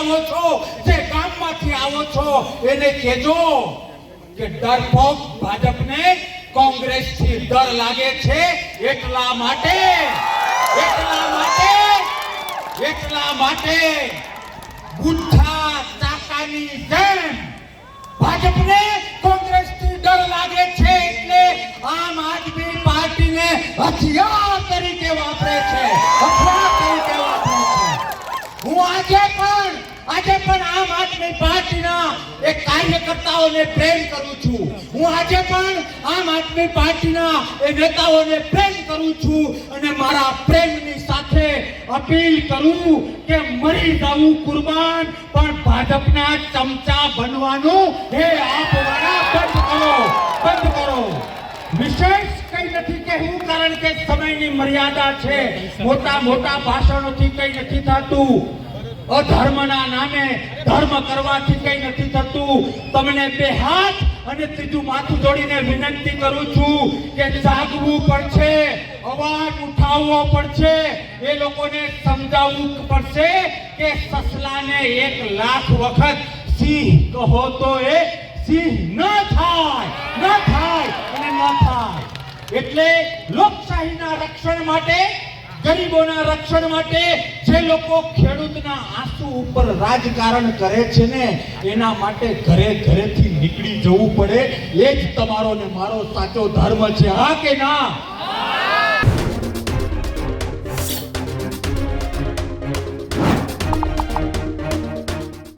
આવો છો, જે ગામમાંથી આવો છો, એને કહેજો કે ડરપોક ભાજપને કોંગ્રેસથી ડર લાગે છે, એટલા માટે ગુઠ્ઠા ચાકાની જેમ ભાજપને કોંગ્રેસથી ડર લાગે છે, એટલે આમ આદમી પાર્ટીને હથિયાર તરીકે વાપરે છે. હું આજે પણ આમ આદમી પાર્ટીના એક કાર્યકર્તાઓને પ્રેમ કરું છું. હું આજે પણ આમ આદમી પાર્ટીના એ નેતાઓને પ્રેમ કરું છું અને મારા પ્રેમની સાથે અપીલ કરું કે મરી જવું કુરબાન, પણ ભાજપના ચમચા બનવાનું હે આપવાના બંધ કરો. વિશેષ કઈ નથી કહેવું, કારણ કે સમયની મર્યાદા છે. મોટા ભાષણોથી કઈ નથી થતું. અધર્મના નામે ધર્મ કરવાથી કઈ નથી થતું. તમને બે હાથ અને ત્રીજું માથું જોડીને વિનંતી કરું છું કે જાગવું પડશે, અવાજ ઉઠાવવો પડશે, એ લોકોને સમજાવવું પડશે કે સસલાને 1 લાખ વખત સિંહ કહો તો એ સિંહ ન થાય. એટલે લોકશાહીના રક્ષણ માટે, ગરીબોના રક્ષણ માટે જે લોકો ખેડૂતના આંસુ ઉપર રાજકારણ કરે છે ને, એના માટે ઘરેથી નીકળી જવું પડે. એ જ તમારો ને મારો સાચો ધર્મ છે. હા કે ના?